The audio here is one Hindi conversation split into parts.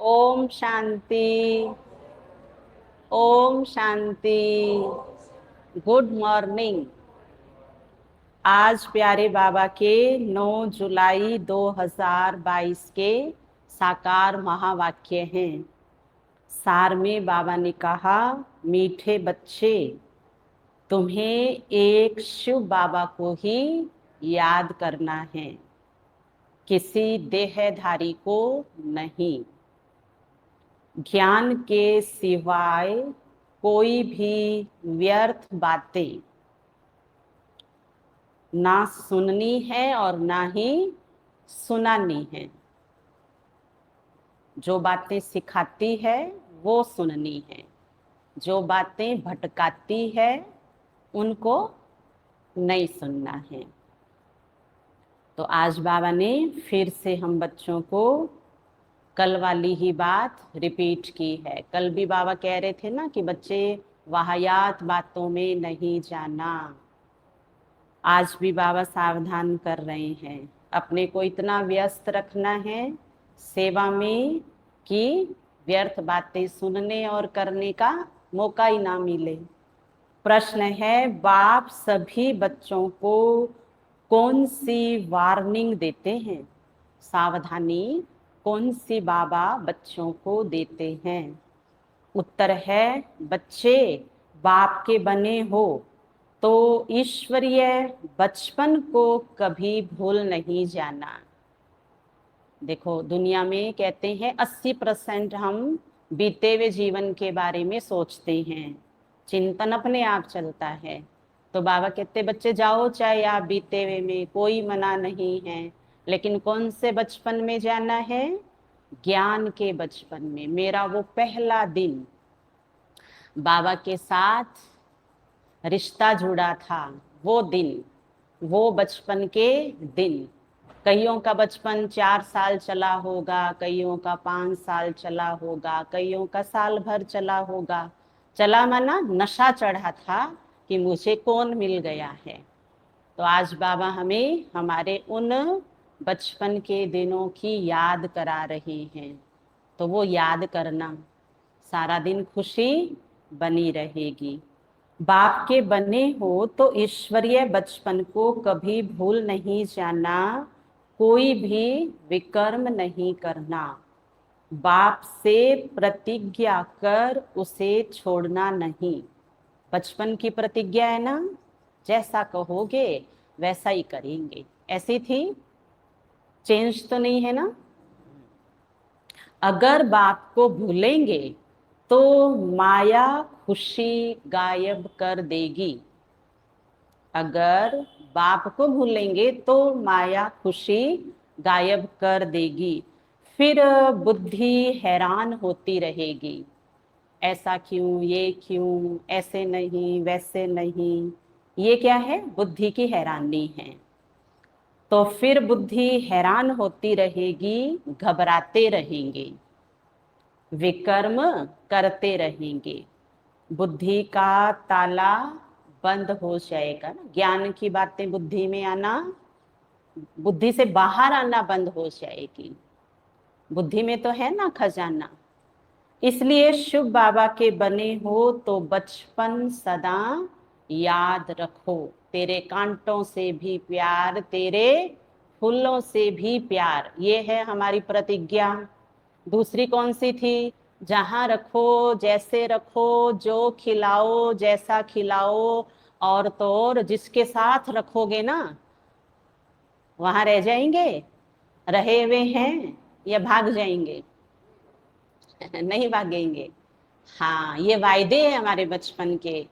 ओम शांति। ओम शांति। Good morning. आज प्यारे बाबा के 9 जुलाई 2022 के साकार महावाक्य हैं। सार में बाबा ने कहा, मीठे बच्चे, तुम्हें एक शिव बाबा को ही याद करना है, किसी देहधारी को नहीं। ज्ञान के सिवाय कोई भी व्यर्थ बातें ना सुननी है और ना ही सुनानी है। जो बातें सिखाती है वो सुननी है, जो बातें भटकाती है उनको नहीं सुनना है। तो आज बाबा ने फिर से हम बच्चों को कल वाली ही बात रिपीट की है। कल भी बाबा कह रहे थे ना कि बच्चे वाहियात बातों में नहीं जाना। आज भी बाबा सावधान कर रहे हैं, अपने को इतना व्यस्त रखना है सेवा में कि व्यर्थ बातें सुनने और करने का मौका ही ना मिले। प्रश्न है, बाप सभी बच्चों को कौन सी वार्निंग देते हैं, सावधानी कौन सी बाबा बच्चों को देते हैं? उत्तर है, बच्चे बाप के बने हो तो ईश्वरीय बचपन को कभी भूल नहीं जाना। देखो, दुनिया में कहते हैं 80% हम बीते हुए जीवन के बारे में सोचते हैं, चिंतन अपने आप चलता है। तो बाबा कहते, बच्चे जाओ चाहे आप बीते हुए में, कोई मना नहीं है, लेकिन कौन से बचपन में जाना है? ज्ञान के बचपन में। मेरा वो पहला दिन बाबा के साथ रिश्ता जुड़ा था, वो दिन, वो बचपन के दिन। कईयों का बचपन 4 साल चला होगा, कईयों का 5 साल चला होगा, कईयों का साल भर चला होगा। चला माना नशा चढ़ा था कि मुझे कौन मिल गया है। तो आज बाबा हमें हमारे उन बचपन के दिनों की याद करा रहे हैं। तो वो याद करना, सारा दिन खुशी बनी रहेगी। बाप के बने हो तो ईश्वरीय बचपन को कभी भूल नहीं जाना, कोई भी विकर्म नहीं करना, बाप से प्रतिज्ञा कर उसे छोड़ना नहीं। बचपन की प्रतिज्ञा है ना, जैसा कहोगे वैसा ही करेंगे। ऐसी थी, चेंज तो नहीं है ना। अगर बाप को भूलेंगे तो माया खुशी गायब कर देगी। अगर बाप को भूलेंगे तो माया खुशी गायब कर देगी। फिर बुद्धि हैरान होती रहेगी, ऐसा क्यों, ये क्यों, ऐसे नहीं वैसे नहीं। ये क्या है? बुद्धि की हैरानी है। तो फिर बुद्धि हैरान होती रहेगी, घबराते रहेंगे, विकर्म करते रहेंगे, बुद्धि का ताला बंद हो जाएगा ना। ज्ञान की बातें बुद्धि में आना, बुद्धि से बाहर आना बंद हो जाएगी। बुद्धि में तो है ना खजाना। इसलिए शिव बाबा के बने हो तो बचपन सदा याद रखो। तेरे कांटों से भी प्यार, तेरे फूलों से भी प्यार, ये है हमारी प्रतिज्ञा। दूसरी कौन सी थी? जहां रखो, जैसे रखो, जो खिलाओ, जैसा खिलाओ, और तो और जिसके साथ रखोगे ना वहां रह जाएंगे, रहे हुए हैं या भाग जाएंगे? नहीं भागेंगे। हाँ, ये वायदे हैं हमारे बचपन के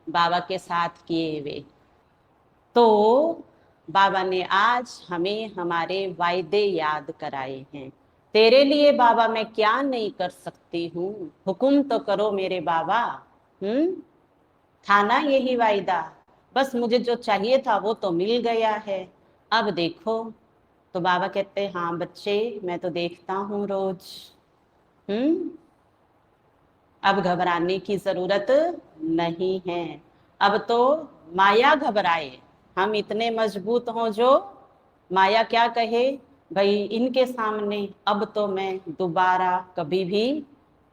बाबा के साथ किए हुए। तो बाबा ने आज हमें हमारे वायदे याद कराए हैं। तेरे लिए बाबा मैं क्या नहीं कर सकती हूँ, हुक्म तो करो मेरे बाबा। था ना यही वायदा? बस मुझे जो चाहिए था वो तो मिल गया है, अब देखो। तो बाबा कहते हैं, हाँ बच्चे, मैं तो देखता हूँ रोज। हम्म अब घबराने की जरूरत नहीं है। अब तो माया घबराए, हम इतने मजबूत हों जो माया क्या कहे, भाई इनके सामने अब तो मैं दोबारा कभी भी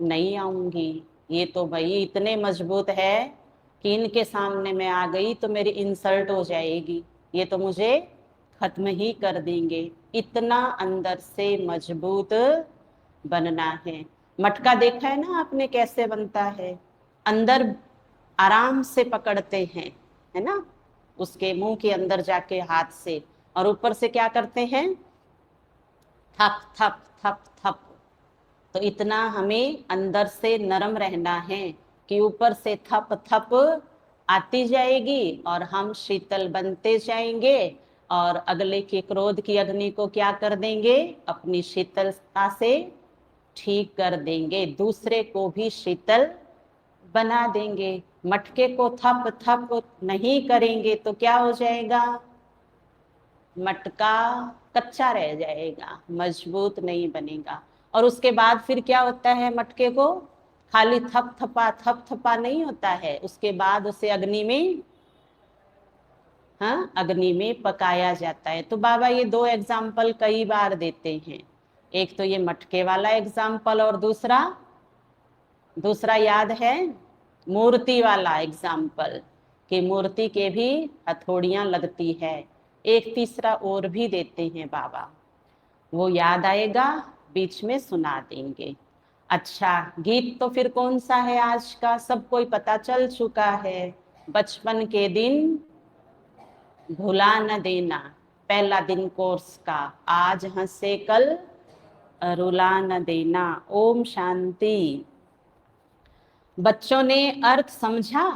नहीं आऊंगी। ये तो भाई इतने मजबूत है कि इनके सामने मैं आ गई तो मेरी इंसल्ट हो जाएगी, ये तो मुझे खत्म ही कर देंगे। इतना अंदर से मजबूत बनना है। मटका देखा है ना आपने कैसे बनता है? अंदर आराम से पकड़ते हैं, है ना, उसके मुंह के अंदर जाके हाथ से, और ऊपर से क्या करते हैं, थप थप थप थप। तो इतना हमें अंदर से नरम रहना है कि ऊपर से थप थप आती जाएगी और हम शीतल बनते जाएंगे, और अगले के क्रोध की अग्नि को क्या कर देंगे, अपनी शीतलता से ठीक कर देंगे, दूसरे को भी शीतल बना देंगे। मटके को थप थप नहीं करेंगे तो क्या हो जाएगा, मटका कच्चा रह जाएगा, मजबूत नहीं बनेगा। और उसके बाद फिर क्या होता है, मटके को खाली थप थपा नहीं होता है, उसके बाद उसे अग्नि में, हाँ, अग्नि में पकाया जाता है। तो बाबा ये दो एग्जाम्पल कई बार देते हैं, एक तो ये मटके वाला एग्जाम्पल, और दूसरा दूसरा याद है, मूर्ति वाला एग्जाम्पल, कि मूर्ति के भी हथौड़ियां लगती है। एक तीसरा और भी देते हैं बाबा, वो याद आएगा, बीच में सुना देंगे। अच्छा, गीत तो फिर कौन सा है आज का, सब कोई पता चल चुका है। बचपन के दिन भुला न देना, पहला दिन कोर्स का, आज हंसे कल रुला न देना। ओम शांति। बच्चों ने अर्थ समझा,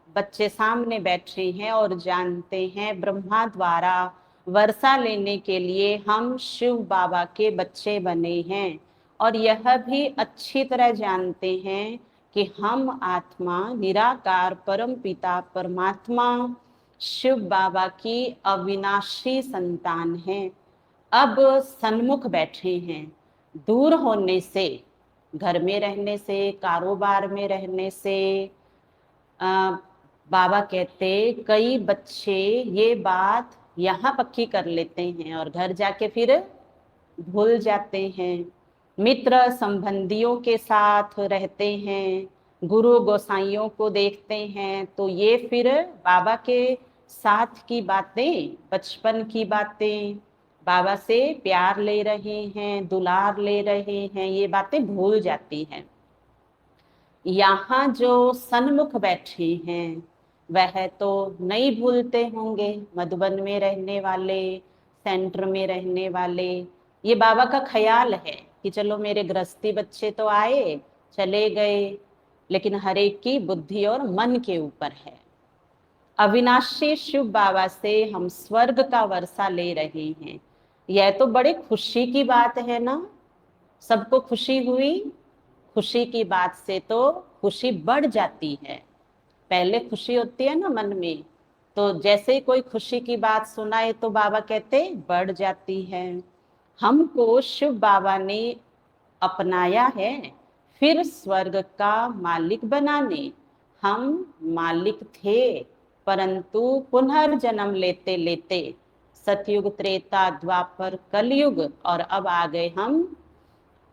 बच्चे सामने बैठे हैं और जानते हैं ब्रह्मा द्वारा वर्षा लेने के लिए हम शिव बाबा के बच्चे बने हैं, और यह भी अच्छी तरह जानते हैं कि हम आत्मा निराकार परम पिता परमात्मा शिव बाबा की अविनाशी संतान हैं। अब सन्मुख बैठे हैं, दूर होने से, घर में रहने से, कारोबार में रहने से, बाबा कहते कई बच्चे ये बात यहाँ पक्की कर लेते हैं और घर जाके फिर भूल जाते हैं। मित्र संबंधियों के साथ रहते हैं, गुरु गोसाइयों को देखते हैं, तो ये फिर बाबा के साथ की बातें, बचपन की बातें, बाबा से प्यार ले रहे हैं, दुलार ले रहे हैं, ये बातें भूल जाती हैं। यहाँ जो सन्मुख बैठे हैं वह तो नहीं भूलते होंगे, मधुबन में रहने वाले, सेंटर में रहने वाले, ये बाबा का ख्याल है कि चलो मेरे गृहस्थी बच्चे तो आए चले गए, लेकिन हर एक की बुद्धि और मन के ऊपर है। अविनाशी शिव बाबा से हम स्वर्ग का वर्षा ले रहे हैं, यह तो बड़े खुशी की बात है ना। सबको खुशी हुई, खुशी की बात से तो खुशी बढ़ जाती है। पहले खुशी होती है ना मन में, तो जैसे ही कोई खुशी की बात सुनाए तो बाबा कहते बढ़ जाती है। हमको शिव बाबा ने अपनाया है फिर स्वर्ग का मालिक बनाने। हम मालिक थे, परंतु पुनर्जन्म लेते लेते सतयुग त्रेता द्वापर कलयुग, और अब आ गए हम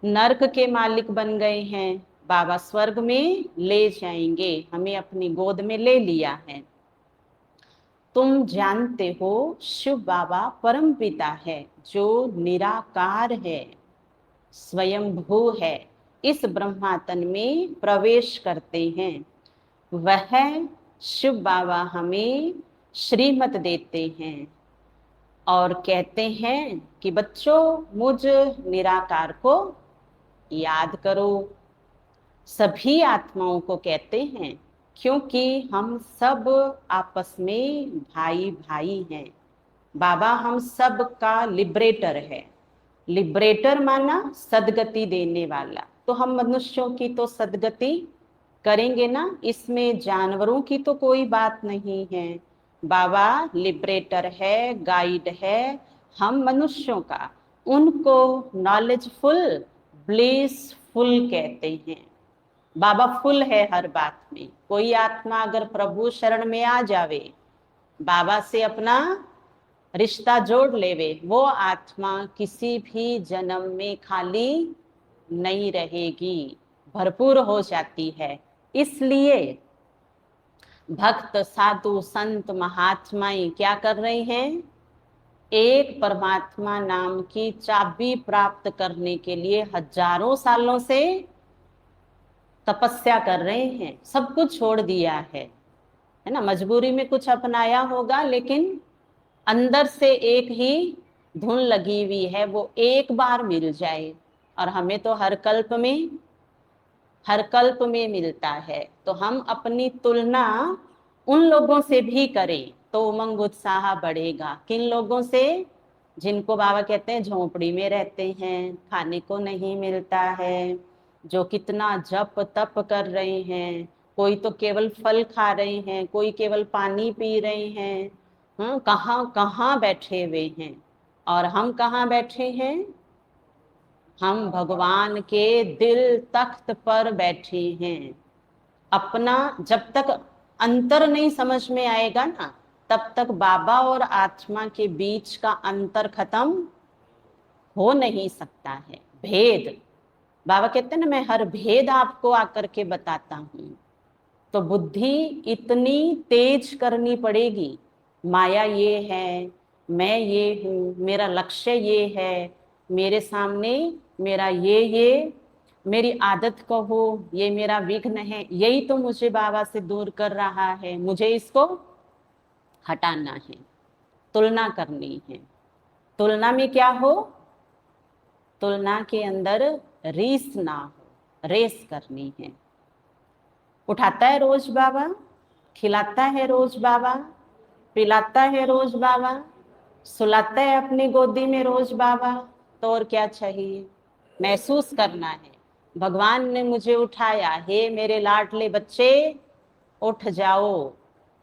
नर्क के मालिक बन गए हैं। बाबा स्वर्ग में ले जाएंगे, हमें अपनी गोद में ले लिया है। तुम जानते हो शिव बाबा परम पिता है, जो निराकार है, स्वयंभू है, इस ब्रह्मातन में प्रवेश करते हैं। वह शिव बाबा हमें श्रीमत देते हैं और कहते हैं कि बच्चों मुझ निराकार को याद करो। सभी आत्माओं को कहते हैं, क्योंकि हम सब आपस में भाई भाई हैं। बाबा हम सब का लिबरेटर है। लिबरेटर माना सदगति देने वाला, तो हम मनुष्यों की तो सदगति करेंगे ना, इसमें जानवरों की तो कोई बात नहीं है। बाबा लिबरेटर है, गाइड है हम मनुष्यों का, उनको नॉलेजफुल ब्लिसफुल कहते हैं। बाबा फुल है हर बात में। कोई आत्मा अगर प्रभु शरण में आ जावे, बाबा से अपना रिश्ता जोड़ लेवे, वो आत्मा किसी भी जन्म में खाली नहीं रहेगी, भरपूर हो जाती है। इसलिए भक्त साधु संत महात्माएं क्या कर रहे हैं, एक परमात्मा नाम की चाबी प्राप्त करने के लिए हजारों सालों से तपस्या कर रहे हैं, सब कुछ छोड़ दिया है ना। मजबूरी में कुछ अपनाया होगा, लेकिन अंदर से एक ही धुन लगी हुई है, वो एक बार मिल जाए। और हमें तो हर कल्प में मिलता है। तो हम अपनी तुलना उन लोगों से भी करें तो उमंग उत्साह बढ़ेगा। किन लोगों से? जिनको बाबा कहते हैं झोंपड़ी में रहते हैं, खाने को नहीं मिलता है, जो कितना जप तप कर रहे हैं, कोई तो केवल फल खा रहे हैं, कोई केवल पानी पी रहे हैं। कहाँ कहाँ बैठे हुए हैं। और हम कहाँ बैठे हैं? हम भगवान के दिल तख्त पर बैठे हैं। अपना जब तक अंतर नहीं समझ में आएगा ना, तब तक बाबा और आत्मा के बीच का अंतर खत्म हो नहीं सकता है। भेद, बाबा कहते हैं ना, मैं हर भेद आपको आकर के बताता हूं। तो बुद्धि इतनी तेज करनी पड़ेगी, माया ये है, मैं ये हूँ, मेरा लक्ष्य ये है, मेरे सामने मेरा ये मेरी आदत कहो, ये मेरा विघ्न है, यही तो मुझे बाबा से दूर कर रहा है, मुझे इसको हटाना है। तुलना करनी है। तुलना में क्या हो? तुलना के अंदर रीस ना हो, रेस करनी है। उठाता है रोज बाबा, खिलाता है रोज बाबा, पिलाता है रोज बाबा, सुलाता है अपनी गोदी में रोज बाबा। तो और क्या चाहिए? महसूस करना है भगवान ने मुझे उठाया। हे मेरे लाडले बच्चे उठ जाओ,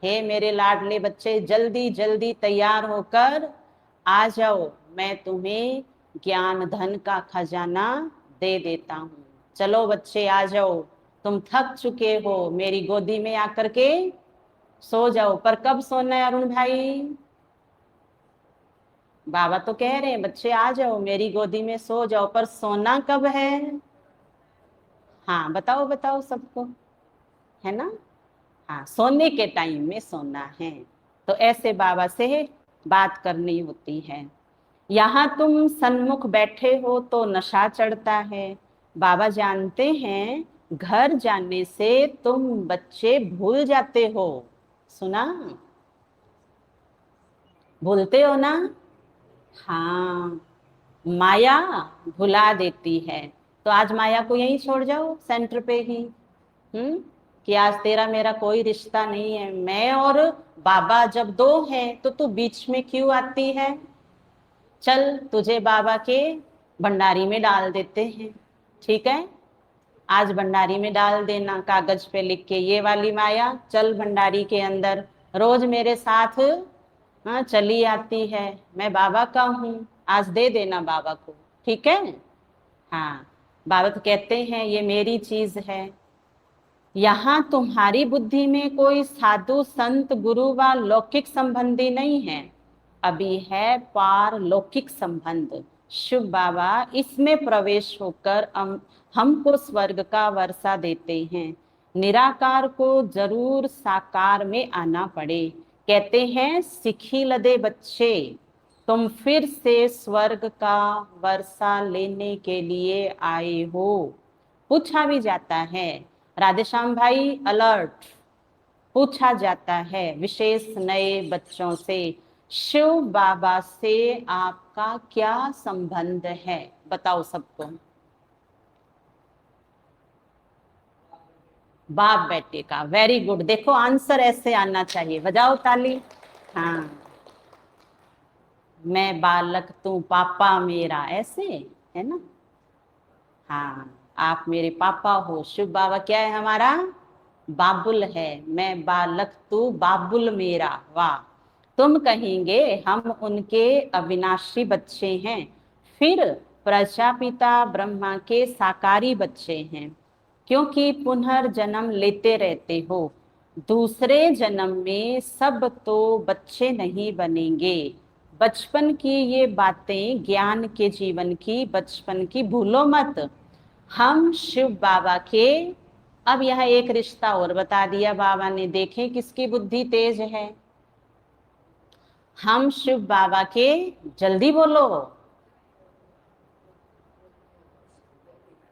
हे मेरे लाडले बच्चे जल्दी जल्दी तैयार होकर आ जाओ, मैं तुम्हें ज्ञान धन का खजाना दे देता हूँ। चलो बच्चे आ जाओ, तुम थक चुके हो, मेरी गोदी में आकर के सो जाओ। पर कब सोना है अरुण भाई? बाबा तो कह रहे हैं बच्चे आ जाओ, मेरी गोदी में सो जाओ, पर सोना कब है? हाँ बताओ बताओ सबको, है ना? हाँ, सोने के टाइम में सोना है। तो ऐसे बाबा से बात करनी होती है। यहाँ तुम सन्मुख बैठे हो तो नशा चढ़ता है। बाबा जानते हैं घर जाने से तुम बच्चे भूल जाते हो। सुना? भूलते हो ना? हाँ, माया भुला देती है। तो आज माया को यहीं छोड़ जाओ, सेंटर पे ही। कि आज तेरा मेरा कोई रिश्ता नहीं है, मैं और बाबा जब दो हैं तो तू बीच में क्यों आती है? चल तुझे बाबा के भंडारी में डाल देते हैं, ठीक है? आज भंडारी में डाल देना, कागज पे लिख के, ये वाली माया चल भंडारी के अंदर, रोज मेरे साथ हाँ चली आती है, मैं बाबा का हूँ, आज दे देना बाबा को, ठीक है? हाँ, बाबा तो कहते हैं ये मेरी चीज है। यहाँ तुम्हारी बुद्धि में कोई साधु संत गुरु व लौकिक संबंधी नहीं है, अभी है पारलौकिक संबंध। शिव बाबा इसमें प्रवेश होकर हमको स्वर्ग का वर्षा देते हैं। निराकार को जरूर साकार में आना पड़े। कहते हैं सिखी लदे बच्चे, तुम फिर से स्वर्ग का वर्षा लेने के लिए आए हो। पूछा भी जाता है, राधेश्याम भाई अलर्ट, पूछा जाता है विशेष नए बच्चों से, शिव बाबा से आपका क्या संबंध है? बताओ सबको। बाप बेटे का, वेरी गुड। देखो आंसर ऐसे आना चाहिए, बजाओ ताली। हाँ, मैं बालक तू पापा मेरा, ऐसे है ना? हाँ, आप मेरे पापा हो। शिव बाबा क्या है हमारा? बाबुल है। मैं बालक तू बाबुल मेरा। वाह! तुम कहेंगे हम उनके अविनाशी बच्चे हैं, फिर प्रजापिता ब्रह्मा के साकारी बच्चे हैं, क्योंकि पुनर्जन्म लेते रहते हो। दूसरे जन्म में सब तो बच्चे नहीं बनेंगे, बचपन की ये बातें, ज्ञान के जीवन की, बचपन की भूलो मत। हम शिव बाबा के, अब यह एक रिश्ता और बता दिया बाबा ने, देखें किसकी बुद्धि तेज है। हम शिव बाबा के, जल्दी बोलो,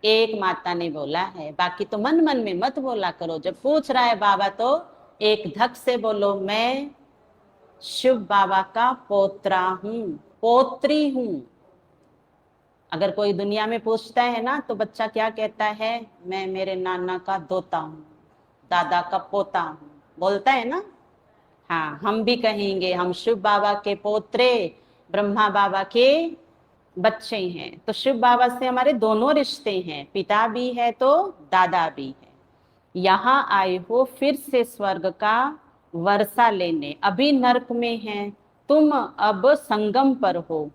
एक माता ने बोला है, बाकी तो मन मन में मत बोला करो। जब पूछ रहा है बाबा तो एक धक से बोलो, मैं शिव बाबा का पोत्रा हूं, पोत्री हूं। अगर कोई दुनिया में पूछता है ना तो बच्चा क्या कहता है, मैं मेरे नाना का दोता हूं, दादा का पोता हूं, बोलता है ना। हाँ, हम भी कहेंगे हम शिव बाबा के पोत्रे, ब्रह्मा बाबा के बच्चे हैं। तो शिव बाबा से हमारे दोनों रिश्ते हैं, पिता भी है तो दादा भी है। यहाँ आए हो फिर से स्वर्ग का वर्षा लेने, अभी नरक में है, तुम अब संगम पर हो।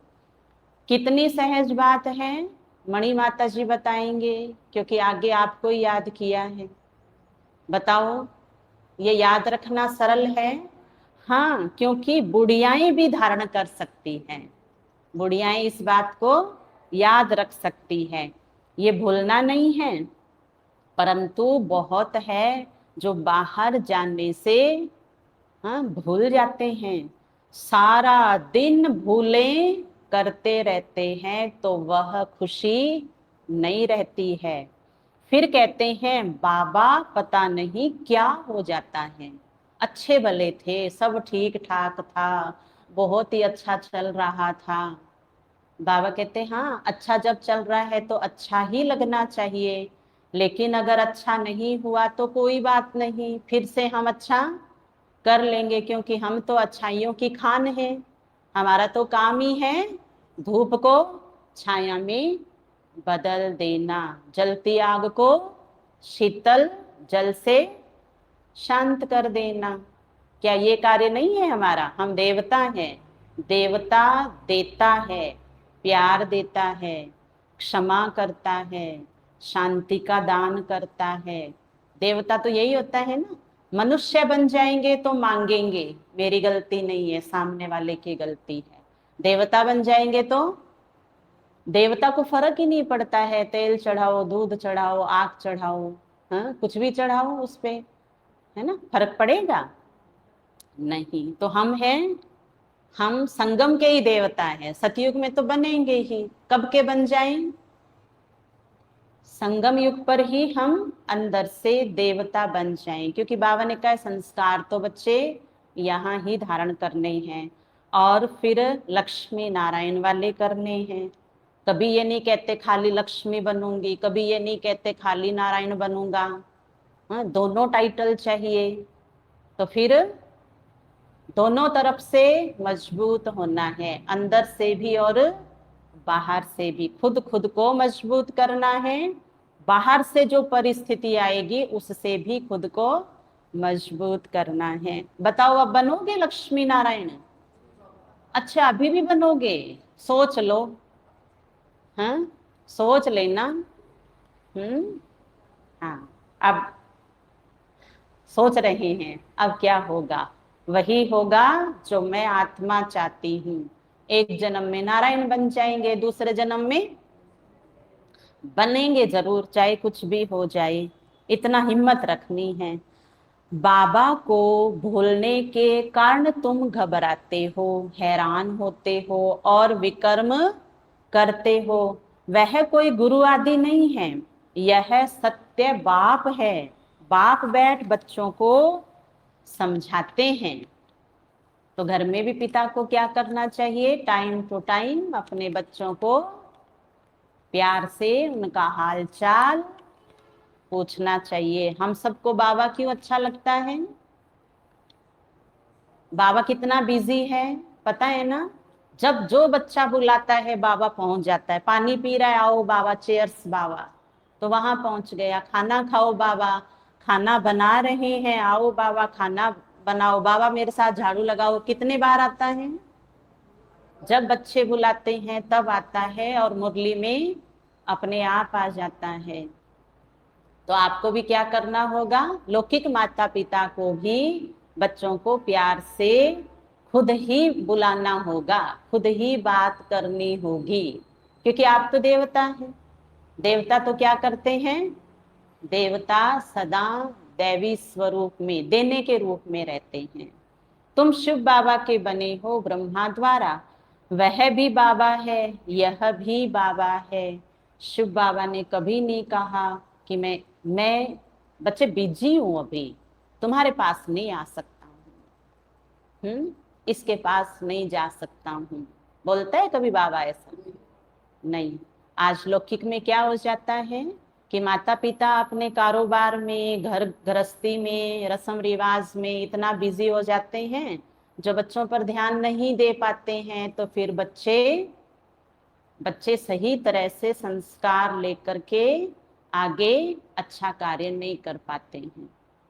कितनी सहज बात है, मणि माता जी बताएंगे, क्योंकि आगे आपको ही याद किया है। बताओ, ये याद रखना सरल है। हाँ, क्योंकि बुढ़ियाएं भी धारण कर सकती हैं, बुढ़ियाएं इस बात को याद रख सकती है, ये भूलना नहीं है। परंतु बहुत है जो बाहर जाने से, हाँ, भूल जाते हैं। सारा दिन भूलें करते रहते हैं तो वह खुशी नहीं रहती है। फिर कहते हैं बाबा पता नहीं क्या हो जाता है। अच्छे भले थे, सब ठीक ठाक था, बहुत ही अच्छा चल रहा था। बाबा कहते हाँ, अच्छा जब चल रहा है तो अच्छा ही लगना चाहिए, लेकिन अगर अच्छा नहीं हुआ तो कोई बात नहीं, फिर से हम अच्छा कर लेंगे, क्योंकि हम तो अच्छाइयों की खान है। हमारा तो काम ही है धूप को छाया में बदल देना, जलती आग को शीतल जल से शांत कर देना। क्या ये कार्य नहीं है हमारा? हम देवता हैं, देवता देता है, प्यार देता है, क्षमा करता है, शांति का दान करता है। देवता तो यही होता है ना। मनुष्य बन जाएंगे तो मांगेंगे, मेरी गलती नहीं है, सामने वाले की गलती है। देवता बन जाएंगे तो देवता को फर्क ही नहीं पड़ता है, तेल चढ़ाओ, दूध चढ़ाओ, आग चढ़ाओ, हाँ, कुछ भी चढ़ाओ उस पे, है ना, फर्क पड़ेगा नहीं। तो हम हैं, हम संगम के ही देवता हैं। सतयुग में तो बनेंगे ही, कब के बन जाएं? संगम युग पर ही हम अंदर से देवता बन जाएं, क्योंकि बाबा ने कहा संस्कार तो बच्चे यहाँ ही धारण करने हैं, और फिर लक्ष्मी नारायण वाले करने हैं। कभी ये नहीं कहते खाली लक्ष्मी बनूंगी, कभी ये नहीं कहते खाली नारायण बनूंगा। हाँ, दोनों टाइटल चाहिए। तो फिर दोनों तरफ से मजबूत होना है, अंदर से भी और बाहर से भी। खुद खुद को मजबूत करना है, बाहर से जो परिस्थिति आएगी उससे भी खुद को मजबूत करना है। बताओ, अब बनोगे लक्ष्मी नारायण? अच्छा, अभी भी बनोगे? सोच लो, हाँ, सोच लेना। हाँ, अब सोच रहे हैं अब क्या होगा। वही होगा जो मैं आत्मा चाहती हूँ। एक जन्म में नारायण बन जाएंगे, दूसरे जन्म में बनेंगे जरूर, चाहे कुछ भी हो जाए, इतना हिम्मत रखनी है। बाबा को भूलने के कारण तुम घबराते हो, हैरान होते हो और विकर्म करते हो। वह कोई गुरु आदि नहीं है, यह सत्य बाप है। बाप बैठ बच्चों को समझाते हैं। तो घर में भी पिता को क्या करना चाहिए? टाइम टू टाइम अपने बच्चों को प्यार से उनका हाल चाल पूछना चाहिए। हम सबको बाबा क्यों अच्छा लगता है? बाबा कितना बिजी है पता है ना। जब जो बच्चा बुलाता है बाबा पहुंच जाता है। पानी पी रहा है, आओ बाबा, चेयर्स बाबा, तो वहां पहुंच गया। खाना खाओ बाबा, खाना बना रहे हैं, आओ बाबा खाना बनाओ बाबा, मेरे साथ झाड़ू लगाओ। कितने बार आता है? जब बच्चे बुलाते हैं तब आता है, और मुरली में अपने आप आ जाता है। तो आपको भी क्या करना होगा? लौकिक माता पिता को भी बच्चों को प्यार से खुद ही बुलाना होगा, खुद ही बात करनी होगी, क्योंकि आप तो देवता हैं। देवता तो क्या करते हैं? देवता सदा दैवी स्वरूप में, देने के रूप में रहते हैं। तुम शिव बाबा के बने हो ब्रह्मा द्वारा, वह भी बाबा है, यह भी बाबा है। शिव बाबा ने कभी नहीं कहा कि मैं बच्चे बिजी हूं, अभी तुम्हारे पास नहीं आ सकता हूँ, इसके पास नहीं जा सकता हूँ। बोलता है कभी बाबा ऐसा? नहीं। आज लौकिक में क्या हो जाता है कि माता पिता अपने कारोबार में, घर गृहस्थी में, रस्म रिवाज में इतना बिजी हो जाते हैं, जो बच्चों पर ध्यान नहीं दे पाते हैं। तो फिर बच्चे सही तरह से संस्कार लेकर के आगे अच्छा कार्य नहीं कर पाते हैं।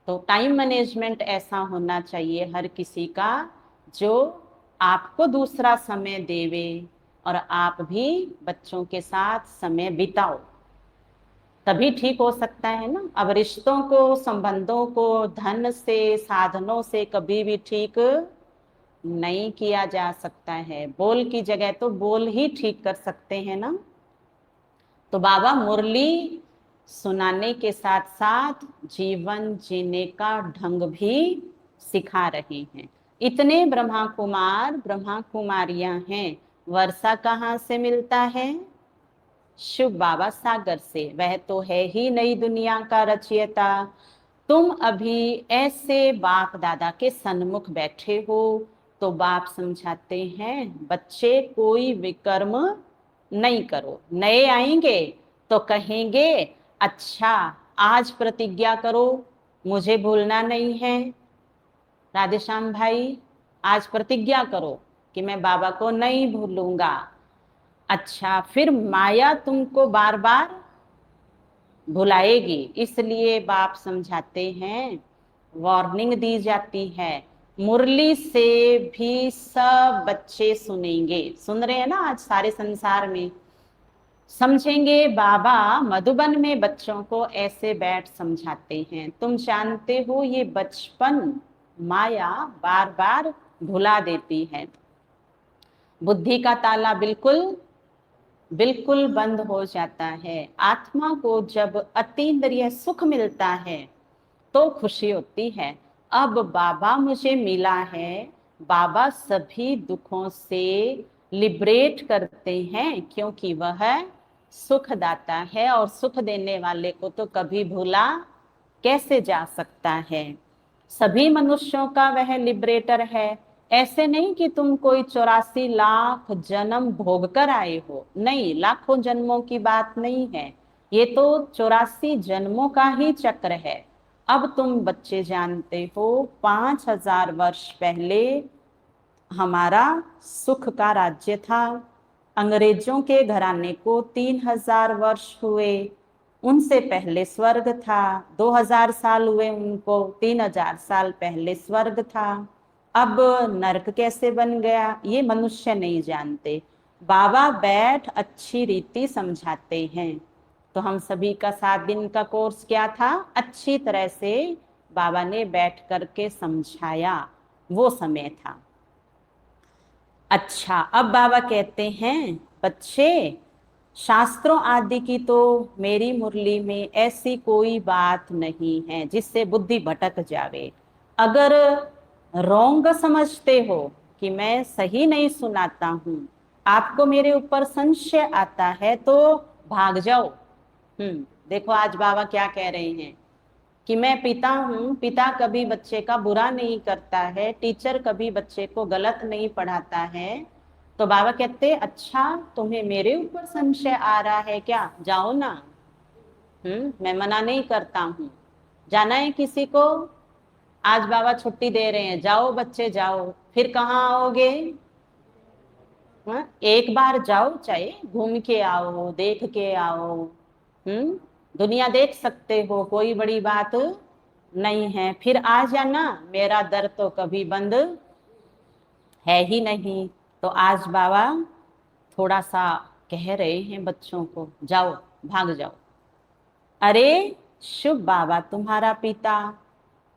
तो टाइम मैनेजमेंट ऐसा होना चाहिए हर किसी का, जो आपको दूसरा समय देवे और आप भी बच्चों के साथ समय बिताओ, तभी ठीक हो सकता है ना। अब रिश्तों को, संबंधों को धन से, साधनों से कभी भी ठीक नहीं किया जा सकता है। बोल की जगह तो बोल ही ठीक कर सकते हैं ना। तो बाबा मुरली सुनाने के साथ साथ जीवन जीने का ढंग भी सिखा रहे हैं। इतने ब्रह्मा कुमार ब्रह्मा कुमारियां हैं, वर्षा कहाँ से मिलता है? शिव बाबा सागर से। वह तो है ही नई दुनिया का रचयिता। तुम अभी ऐसे बाप दादा के सन्मुख बैठे हो, तो बाप समझाते हैं बच्चे कोई विकर्म नहीं करो। नए आएंगे तो कहेंगे अच्छा आज प्रतिज्ञा करो, मुझे भूलना नहीं है। राधेश्याम भाई, आज प्रतिज्ञा करो कि मैं बाबा को नहीं भूलूंगा। अच्छा, फिर माया तुमको बार बार भुलाएगी, इसलिए बाप समझाते हैं, वार्निंग दी जाती है। मुरली से भी सब बच्चे सुनेंगे, सुन रहे हैं ना आज सारे संसार में। समझेंगे बाबा मधुबन में बच्चों को ऐसे बैठ समझाते हैं। तुम जानते हो ये बचपन माया बार बार भुला देती है, बुद्धि का ताला बिल्कुल बिल्कुल बंद हो जाता है। आत्मा को जब अतीन्द्रिय सुख मिलता है तो खुशी होती है। अब बाबा मुझे मिला है, बाबा सभी दुखों से लिबरेट करते हैं, क्योंकि वह सुखदाता है और सुख देने वाले को तो कभी भूला कैसे जा सकता है। सभी मनुष्यों का वह लिबरेटर है। ऐसे नहीं कि तुम कोई 84 लाख जन्म भोग कर आए हो, नहीं, लाखों जन्मों की बात नहीं है। ये तो 84 जन्मों का ही चक्र है। अब तुम बच्चे जानते हो 5000 वर्ष पहले हमारा सुख का राज्य था। अंग्रेजों के घराने को 3000 वर्ष हुए, उनसे पहले स्वर्ग था। 2000 साल हुए उनको, 3000 साल पहले स्वर्ग था। अब नरक कैसे बन गया ये मनुष्य नहीं जानते। बाबा बैठ अच्छी रीति समझाते हैं। तो हम सभी का 7 दिन का कोर्स क्या था? अच्छी तरह से बाबा ने बैठ करके समझाया, वो समय था। अच्छा, अब बाबा कहते हैं बच्चे, शास्त्रों आदि की तो मेरी मुरली में ऐसी कोई बात नहीं है जिससे बुद्धि भटक जावे। अगर रोंग समझते हो कि मैं सही नहीं सुनाता हूँ, आपको मेरे ऊपर संशय आता है, तो भाग जाओ। देखो आज बाबा क्या कह रहे हैं कि मैं पिता हूँ, पिता कभी बच्चे का बुरा नहीं करता है, टीचर कभी बच्चे को गलत नहीं पढ़ाता है। तो बाबा कहते अच्छा तुम्हें मेरे ऊपर संशय आ रहा है क्या? जाओ ना। मैं मना नहीं करता हूँ। जाना है किसी को? आज बाबा छुट्टी दे रहे हैं, जाओ बच्चे जाओ। फिर कहाँ आओगे? एक बार जाओ, चाहे घूम के आओ, देख के आओ। दुनिया देख सकते हो, कोई बड़ी बात नहीं है। फिर आ जाना, मेरा दर तो कभी बंद है ही नहीं। तो आज बाबा थोड़ा सा कह रहे हैं बच्चों को, जाओ, भाग जाओ। अरे शिव बाबा तुम्हारा पिता,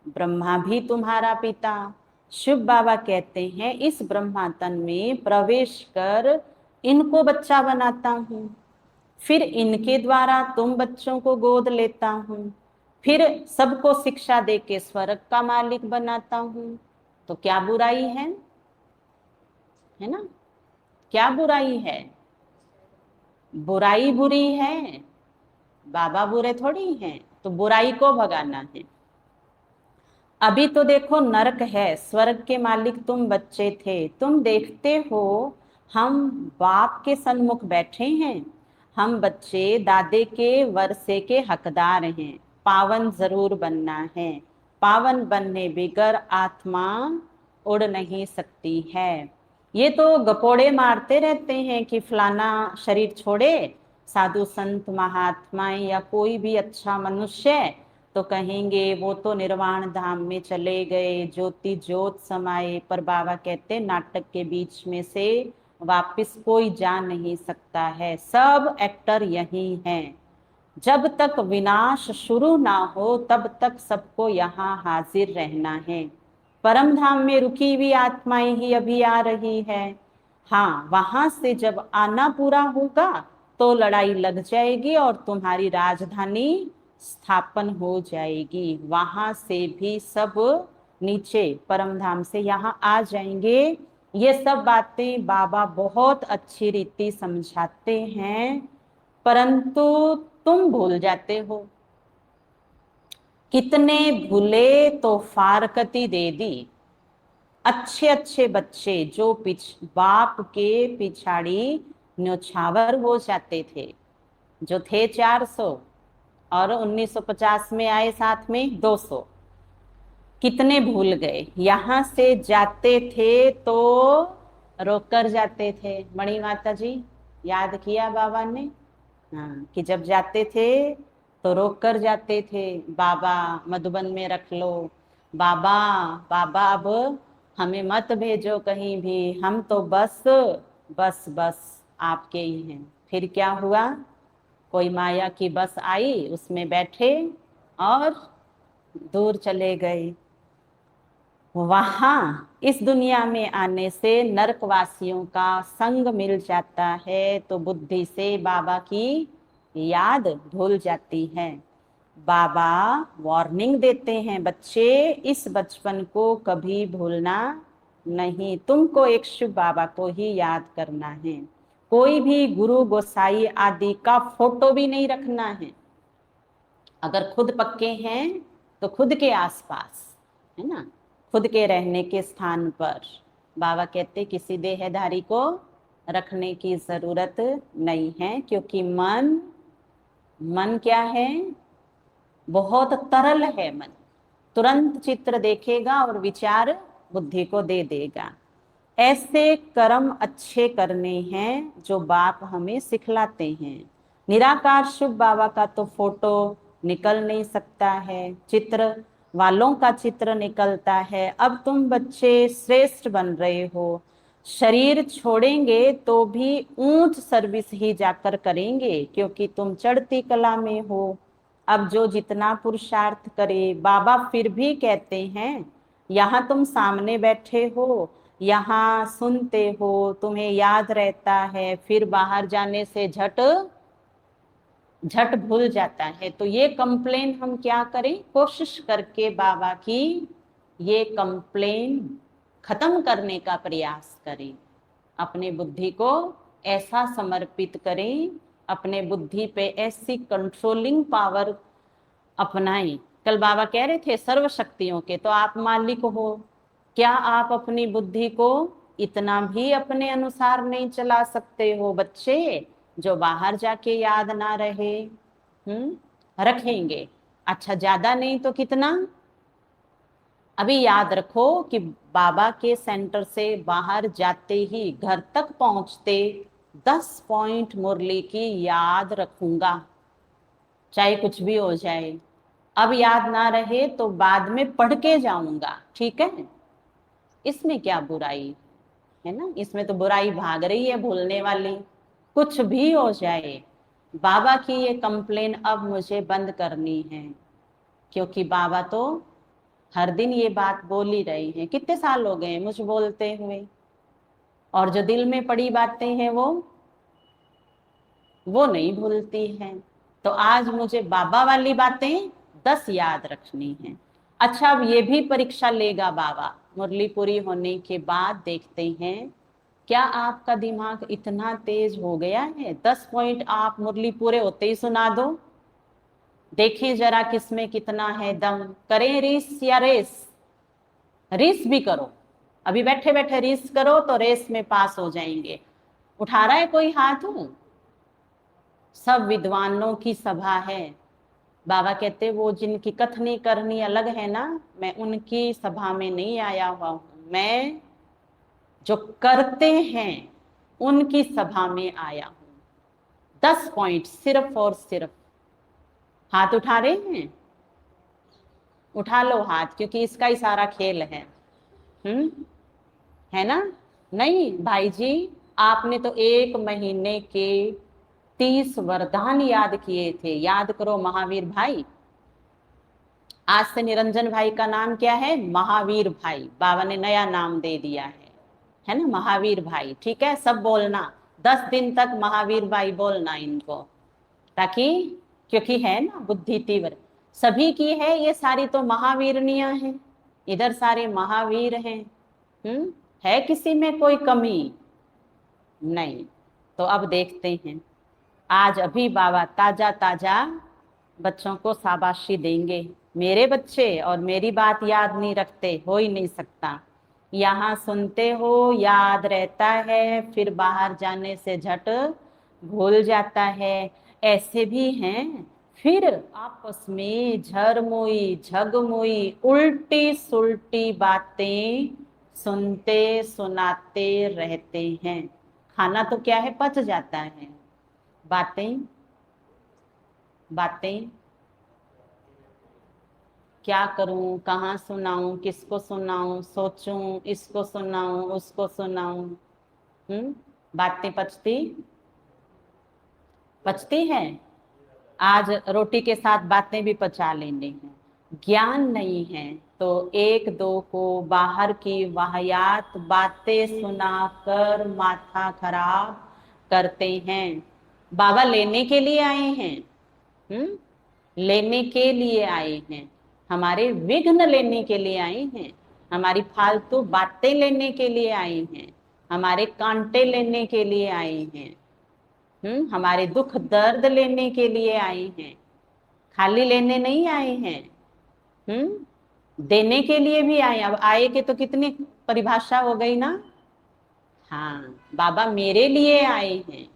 ब्रह्मा भी तुम्हारा पिता, शिव बाबा कहते हैं इस ब्रह्मा तन में प्रवेश कर इनको बच्चा बनाता हूँ, फिर इनके द्वारा तुम बच्चों को गोद लेता हूँ, फिर सबको शिक्षा दे के स्वर्ग का मालिक बनाता हूँ। तो क्या बुराई है ना? क्या बुराई है? बुराई बुरी है, बाबा बुरे थोड़ी हैं। तो बुराई को भगाना है। अभी तो देखो नरक है, स्वर्ग के मालिक तुम बच्चे थे, तुम देखते हो हम बाप के सन्मुख बैठे हैं, हम बच्चे दादे के वर्षे के हकदार हैं, पावन जरूर बनना है, पावन बनने बगैर आत्मा उड़ नहीं सकती है। ये तो गपोड़े मारते रहते हैं कि फलाना शरीर छोड़े, साधु संत महात्माएं या कोई भी अच्छा मनुष्य, तो कहेंगे वो तो निर्वाण धाम में चले गए, ज्योति ज्योत समाये। पर बाबा कहते नाटक के बीच में से वापस कोई जा नहीं सकता है, सब एक्टर यही हैं। जब तक विनाश शुरू ना हो तब तक सबको यहाँ हाजिर रहना है। परम धाम में रुकी हुई आत्माएं ही अभी आ रही है। हाँ, वहां से जब आना पूरा होगा तो लड़ाई लग जाएगी और तुम्हारी राजधानी स्थापन हो जाएगी। वहां से भी सब नीचे परम धाम से यहाँ आ जाएंगे। ये सब बातें बाबा बहुत अच्छी रीति समझाते हैं, परंतु तुम भूल जाते हो। कितने भूले तो फारकती दे दी। अच्छे अच्छे बच्चे जो बाप के पिछाड़ी न्योछावर हो जाते थे, जो थे 400 और 1950 में आए साथ में 200, कितने भूल गए। यहाँ से जाते थे तो रोक कर जाते थे। मणि माता जी याद किया बाबा ने, हाँ, कि जब जाते थे तो रोक कर जाते थे, बाबा मधुबन में रख लो, बाबा बाबा अब हमें मत भेजो कहीं भी, हम तो बस बस बस आपके ही हैं। फिर क्या हुआ? कोई माया की बस आई, उसमें बैठे और दूर चले गए। वहां इस दुनिया में आने से नरकवासियों का संग मिल जाता है तो बुद्धि से बाबा की याद भूल जाती है। बाबा वार्निंग देते हैं, बच्चे इस बचपन को कभी भूलना नहीं, तुमको एक शिव बाबा को ही याद करना है। कोई भी गुरु गोसाई आदि का फोटो भी नहीं रखना है। अगर खुद पक्के हैं तो खुद के आसपास, है ना, खुद के रहने के स्थान पर। बाबा कहते किसी देहधारी को रखने की जरूरत नहीं है, क्योंकि मन क्या है? बहुत तरल है मन, तुरंत चित्र देखेगा और विचार बुद्धि को दे देगा। ऐसे कर्म अच्छे करने हैं जो बाप हमें सिखलाते हैं। निराकार शिव बाबा का तो फोटो निकल नहीं सकता है, चित्र वालों का चित्र निकलता है। अब तुम बच्चे श्रेष्ठ बन रहे हो, शरीर छोड़ेंगे तो भी ऊंच सर्विस ही जाकर करेंगे, क्योंकि तुम चढ़ती कला में हो। अब जो जितना पुरुषार्थ करे, बाबा फिर भी कहते हैं यहाँ तुम सामने बैठे हो, यहाँ सुनते हो, तुम्हें याद रहता है, फिर बाहर जाने से झट झट भूल जाता है। तो ये कंप्लेन हम क्या करें? कोशिश करके बाबा की ये कंप्लेन खत्म करने का प्रयास करें। अपने बुद्धि को ऐसा समर्पित करें, अपने बुद्धि पे ऐसी कंट्रोलिंग पावर अपनाएं। कल बाबा कह रहे थे सर्व शक्तियों के तो आप मालिक हो, क्या आप अपनी बुद्धि को इतना भी अपने अनुसार नहीं चला सकते हो? बच्चे जो बाहर जाके याद ना रहे, रखेंगे। अच्छा, ज्यादा नहीं तो कितना? अभी याद रखो कि बाबा के सेंटर से बाहर जाते ही घर तक पहुंचते 10 पॉइंट मुरली की याद रखूंगा, चाहे कुछ भी हो जाए। अब याद ना रहे तो बाद में पढ़ के जाऊंगा, ठीक है? इसमें क्या बुराई है ना? इसमें तो बुराई भाग रही है भूलने वाली। कुछ भी हो जाए, बाबा की ये कंप्लेन अब मुझे बंद करनी है, क्योंकि बाबा तो हर दिन ये बात बोल ही रही हैं, कितने साल हो गए मुझे बोलते हुए, और जो दिल में पड़ी बातें हैं वो नहीं भूलती हैं। तो आज मुझे बाबा वाली बातें 10 याद रखनी है। अच्छा, अब ये भी परीक्षा लेगा बाबा, मुरली पूरी होने के बाद देखते हैं क्या आपका दिमाग इतना तेज हो गया है। 10 पॉइंट आप मुरली पूरे होते ही सुना दो, देखें जरा किसमें कितना है दम। करें रीस या रेस? रेस भी करो, अभी बैठे बैठे रेस करो तो रेस में पास हो जाएंगे। उठा रहा है कोई हाथ? सब विद्वानों की सभा है। बाबा कहते वो जिनकी कथनी करनी अलग है ना, मैं उनकी सभा में नहीं आया हुआ हूं, मैं जो करते हैं उनकी सभा में आया हूं। 10 पॉइंट सिर्फ और सिर्फ। हाथ उठा रहे हैं? उठा लो हाथ, क्योंकि इसका ही सारा खेल है। है ना? नहीं भाई जी, आपने तो 1 महीने के 30 वरदान याद किए थे। याद करो महावीर भाई। आज से निरंजन भाई का नाम क्या है? महावीर भाई। बाबा ने नया नाम दे दिया है ना, महावीर भाई। ठीक है, सब बोलना 10 दिन तक महावीर भाई बोलना इनको, ताकि क्योंकि है ना बुद्धि तीव्र सभी की है। ये सारी तो महावीरनियां हैं, इधर सारे महावीर हैं। है किसी में कोई कमी? नहीं। तो अब देखते हैं, आज अभी बाबा ताजा ताजा बच्चों को शाबाशी देंगे। मेरे बच्चे और मेरी बात याद नहीं रखते, हो ही नहीं सकता। यहाँ सुनते हो याद रहता है, फिर बाहर जाने से झट भूल जाता है। ऐसे भी हैं फिर आपस में झरमोई झगमोई उल्टी सुल्टी बातें सुनते सुनाते रहते हैं। खाना तो क्या है, पच जाता है, बातें बातें क्या करूं, कहाँ सुनाऊं, किसको सुनाऊं, सोचूं, इसको सुनाऊं, उसको सुनाऊं। बातें पचती पचती हैं। आज रोटी के साथ बातें भी पचा लेने हैं। ज्ञान नहीं है तो एक दो को बाहर की वाहियात बातें सुनाकर माथा खराब करते हैं। बाबा लेने के लिए आए हैं। लेने के लिए आए हैं, हमारे विघ्न लेने के लिए आए हैं, हमारी फालतू बातें लेने के लिए आए हैं, हमारे कांटे लेने के लिए आए हैं। हमारे दुख दर्द लेने के लिए आए हैं, खाली लेने नहीं आए हैं। देने के लिए भी आए। अब आए के तो कितनी परिभाषा हो गई ना। हाँ, बाबा मेरे लिए आए हैं,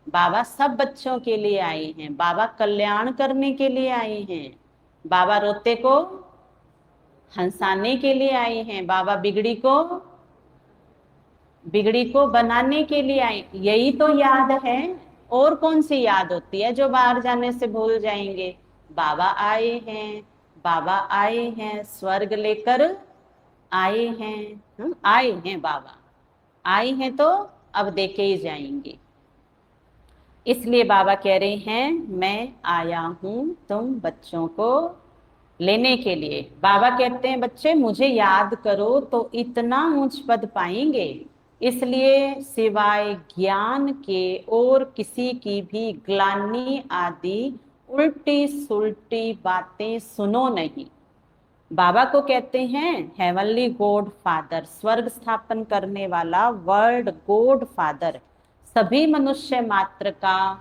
बाबा सब बच्चों के लिए आए हैं, बाबा कल्याण करने के लिए आए हैं, बाबा रोते को हंसाने के लिए आए हैं, बाबा बिगड़ी को बनाने के लिए आए। यही तो याद है, और कौन सी याद होती है जो बाहर जाने से भूल जाएंगे। बाबा आए हैं, बाबा आए हैं, स्वर्ग लेकर आए हैं। आए हैं बाबा, आए हैं तो अब देके ही जाएंगे। इसलिए बाबा कह रहे हैं मैं आया हूं तुम बच्चों को लेने के लिए। बाबा कहते हैं बच्चे मुझे याद करो तो इतना ऊंच पद पाएंगे, इसलिए सिवाय ज्ञान के और किसी की भी ग्लानि आदि उल्टी सुल्टी बातें सुनो नहीं। बाबा को कहते हैं हेवनली गॉड फादर, स्वर्ग स्थापन करने वाला वर्ल्ड गॉड फादर। सभी मनुष्य मात्र का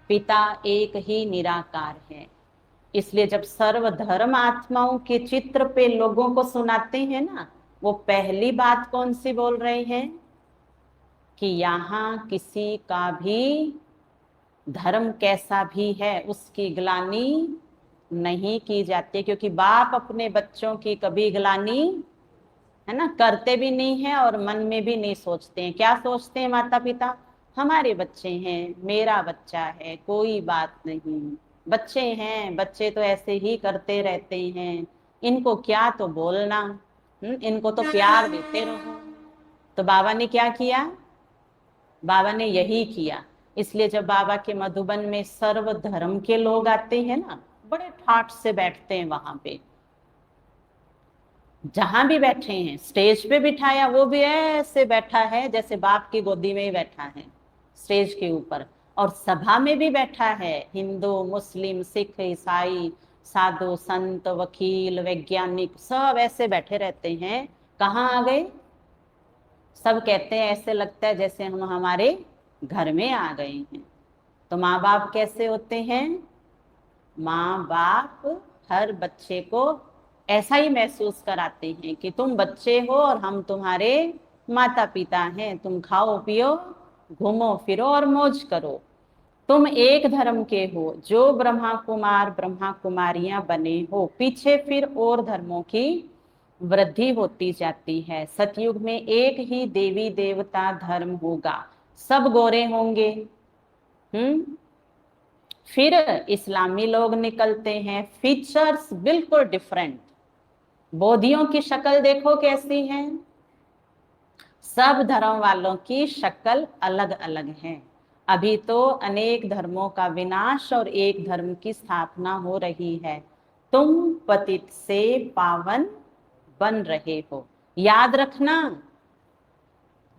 पिता एक ही निराकार है। इसलिए जब सर्व धर्म आत्माओं के चित्र पे लोगों को सुनाते हैं ना, वो पहली बात कौन सी बोल रहे हैं कि यहाँ किसी का भी धर्म कैसा भी है उसकी ग्लानि नहीं की जाती, क्योंकि बाप अपने बच्चों की कभी ग्लानि है ना करते भी नहीं है और मन में भी नहीं सोचते हैं। क्या सोचते हैं माता पिता? हमारे बच्चे हैं, मेरा बच्चा है, कोई बात नहीं, बच्चे हैं, बच्चे तो ऐसे ही करते रहते हैं, इनको क्या तो बोलना, इनको तो प्यार देते रहो। तो बाबा ने क्या किया? बाबा ने यही किया। इसलिए जब बाबा के मधुबन में सर्व धर्म के लोग आते हैं ना, बड़े ठाठ से बैठते हैं वहां पे। जहां भी बैठे हैं, स्टेज पे बिठाया वो भी ऐसे बैठा है जैसे बाप की गोदी में ही बैठा है, स्टेज के ऊपर। और सभा में भी बैठा है, हिंदू मुस्लिम सिख ईसाई साधु संत वकील वैज्ञानिक सब ऐसे बैठे रहते हैं। कहाँ आ गए? सब कहते हैं ऐसे लगता है जैसे हम हमारे घर में आ गए हैं। तो माँ बाप कैसे होते हैं? माँ बाप हर बच्चे को ऐसा ही महसूस कराते हैं कि तुम बच्चे हो और हम तुम्हारे माता पिता हैं, तुम खाओ पियो घूमो फिरो और मौज करो। तुम एक धर्म के हो, जो ब्रह्मा कुमार ब्रह्मा कुमारियां बने हो, पीछे फिर और धर्मों की वृद्धि होती जाती है। सतयुग में एक ही देवी देवता धर्म होगा, सब गोरे होंगे। हम्म। फिर इस्लामी लोग निकलते हैं, फीचर्स बिल्कुल डिफरेंट। बोधियों की शक्ल देखो कैसी है। सब धर्म वालों की शक्ल अलग अलग है। अभी तो अनेक धर्मों का विनाश और एक धर्म की स्थापना हो रही है। तुम पतित से पावन बन रहे हो, याद रखना।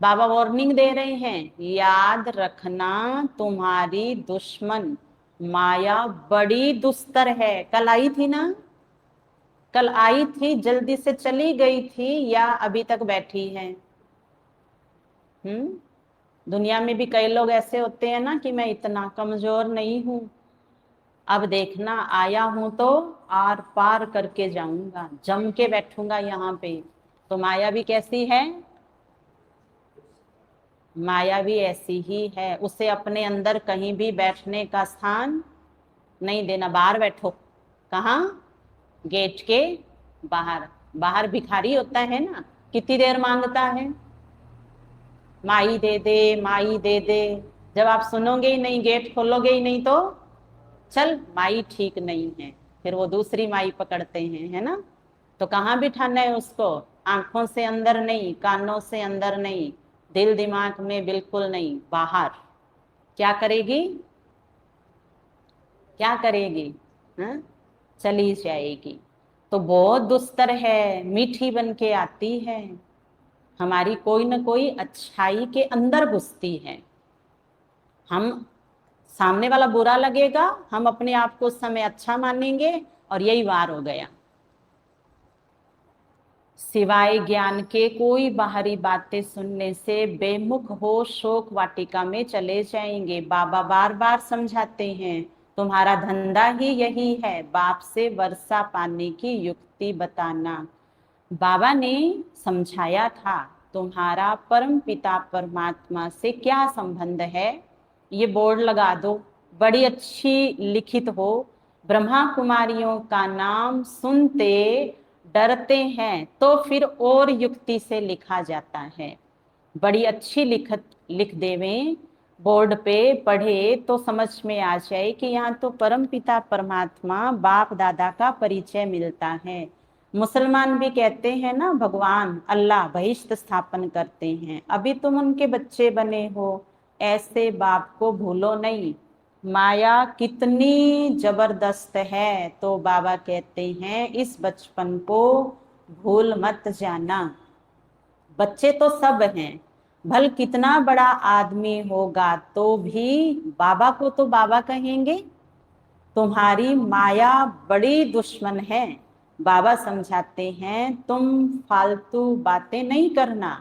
बाबा वार्निंग दे रहे हैं, याद रखना तुम्हारी दुश्मन माया बड़ी दुस्तर है। कल आई थी ना, कल आई थी, जल्दी से चली गई थी या अभी तक बैठी है? दुनिया में भी कई लोग ऐसे होते हैं ना कि मैं इतना कमजोर नहीं हूं, अब देखना आया हूं तो आर पार करके जाऊंगा, जम के बैठूंगा यहाँ पे। तो माया भी कैसी है? माया भी ऐसी ही है, उसे अपने अंदर कहीं भी बैठने का स्थान नहीं देना। बाहर बैठो, कहाँ? गेट के बाहर। बाहर भिखारी होता है ना, कितनी देर मांगता है, माई दे दे माई दे दे। जब आप सुनोगे ही नहीं, गेट खोलोगे ही नहीं, तो चल माई ठीक नहीं है, फिर वो दूसरी माई पकड़ते हैं, है ना। तो कहाँ बिठाना है उसको? आंखों से अंदर नहीं, कानों से अंदर नहीं, दिल दिमाग में बिल्कुल नहीं, बाहर। क्या करेगी? क्या करेगी? हाँ, चली जाएगी। तो बहुत दुस्तर है, मीठी बन के आती है, हमारी कोई ना कोई अच्छाई के अंदर घुसती है। हम, सामने वाला बुरा लगेगा, हम अपने आप को उस समय अच्छा मानेंगे और यही वार हो गया। सिवाय ज्ञान के कोई बाहरी बातें सुनने से बेमुख हो शोक वाटिका में चले जाएंगे। बाबा बार बार समझाते हैं, तुम्हारा धंधा ही यही है, बाप से वर्षा पाने की युक्ति बताना। बाबा ने समझाया था, तुम्हारा परम पिता परमात्मा से क्या संबंध है, ये बोर्ड लगा दो, बड़ी अच्छी लिखित हो। ब्रह्मा कुमारियों का नाम सुनते डरते हैं, तो फिर और युक्ति से लिखा जाता है। बड़ी अच्छी लिख देवें, बोर्ड पे पढ़े तो समझ में आ जाए कि यहाँ तो परम पिता परमात्मा बाप दादा का परिचय मिलता है। मुसलमान भी कहते हैं ना, भगवान अल्लाह बहिष्ठ स्थापन करते हैं। अभी तुम उनके बच्चे बने हो, ऐसे बाप को भूलो नहीं। माया कितनी जबरदस्त है, तो बाबा कहते हैं इस बचपन को भूल मत जाना। बच्चे तो सब हैं, भल कितना बड़ा आदमी होगा तो भी बाबा को तो बाबा कहेंगे। तुम्हारी माया बड़ी दुश्मन है। बाबा समझाते हैं, तुम फालतू बातें नहीं करना,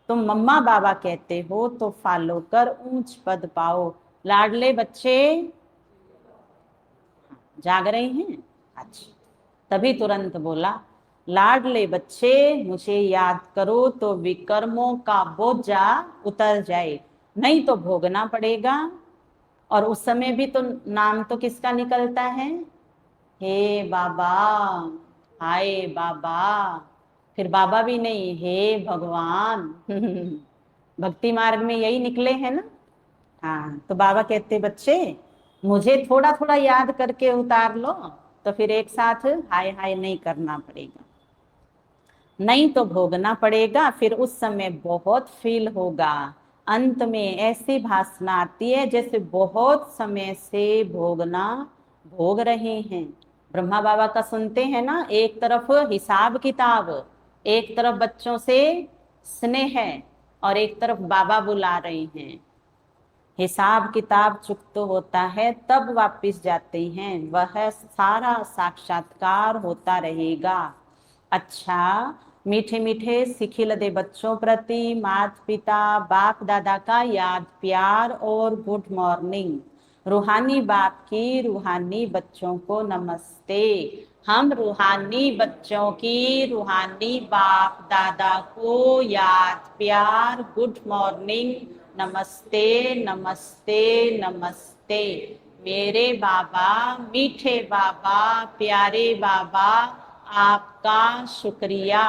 तुम मम्मा बाबा कहते हो तो फॉलो कर ऊंच पद पाओ। लाडले बच्चे जाग रहे हैं? अच्छा, तभी तुरंत बोला, लाडले बच्चे मुझे याद करो तो विकर्मों का बोझा उतर जाए, नहीं तो भोगना पड़ेगा। और उस समय भी तो नाम तो किसका निकलता है? हे बाबा, हाय बाबा। फिर बाबा भी नहीं, हे भगवान। भक्ति मार्ग में यही निकले हैं ना। हाँ, तो बाबा कहते बच्चे मुझे थोड़ा थोड़ा याद करके उतार लो, तो फिर एक साथ हाय हाय नहीं करना पड़ेगा, नहीं तो भोगना पड़ेगा। फिर उस समय बहुत फील होगा। अंत में ऐसी भासना आती है जैसे बहुत समय से भोगना भोग रहे हैं। ब्रह्मा बाबा का सुनते हैं ना, एक तरफ हिसाब किताब, एक तरफ बच्चों से स्नेह है और एक तरफ बाबा बुला रहे हैं। हिसाब किताब चुकता होता है तब वापिस जाते हैं, वह सारा साक्षात्कार होता रहेगा। अच्छा, मीठे मीठे सिखिल दे बच्चों प्रति माता पिता बाप दादा का याद प्यार और गुड मॉर्निंग। रूहानी बाप की रूहानी बच्चों को नमस्ते। हम रूहानी बच्चों की रूहानी बाप दादा को याद प्यार गुड मॉर्निंग, नमस्ते नमस्ते नमस्ते। मेरे बाबा, मीठे बाबा, प्यारे बाबा, आपका शुक्रिया,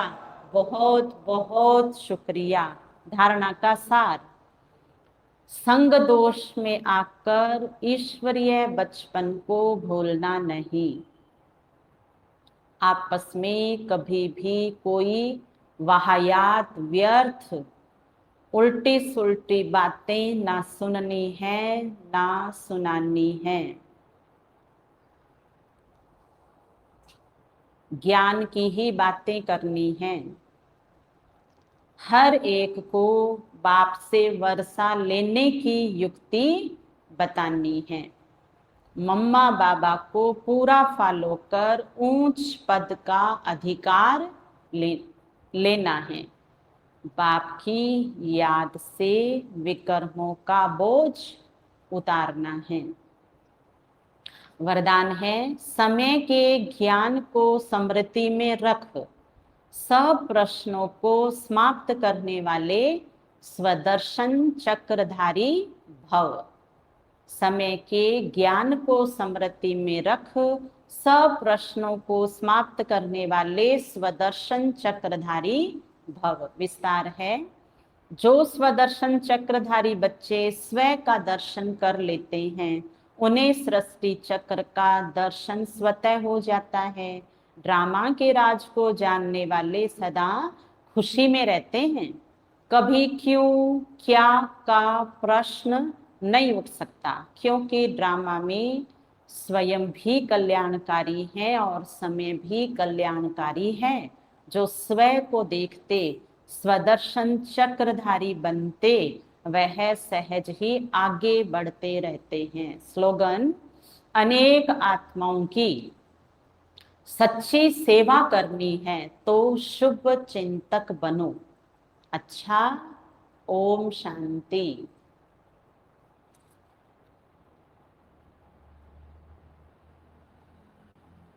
बहुत बहुत शुक्रिया। धारणा का सार, संग दोष में आकर ईश्वरीय बचपन को भूलना नहीं। आपस में कभी भी कोई वाहियात व्यर्थ उल्टी सुल्टी बातें ना सुननी है ना सुनानी है। ज्ञान की ही बातें करनी है। हर एक को बाप से वर्षा लेने की युक्ति बतानी है। मम्मा बाबा को पूरा फॉलो कर ऊंच पद का अधिकार लेना है। बाप की याद से विकर्मों का बोझ उतारना है। वरदान है, समय के ज्ञान को स्मृति में रख सब प्रश्नों को समाप्त करने वाले स्वदर्शन चक्रधारी भव। समय के ज्ञान को स्मृति में रख सब प्रश्नों को समाप्त करने वाले स्वदर्शन चक्रधारी भव। विस्तार है, जो स्वदर्शन चक्रधारी बच्चे स्वयं का दर्शन कर लेते हैं उन्हें सृष्टि चक्र का दर्शन स्वतः हो जाता है। ड्रामा के राज को जानने वाले सदा खुशी में रहते हैं। कभी क्यों क्या का प्रश्न नहीं उठ सकता, क्योंकि ड्रामा में स्वयं भी कल्याणकारी है और समय भी कल्याणकारी है। जो स्वयं को देखते स्वदर्शन चक्रधारी बनते वह सहज ही आगे बढ़ते रहते हैं। स्लोगन, अनेक आत्माओं की सच्ची सेवा करनी है तो शुभ चिंतक बनो। अच्छा, ओम शांति।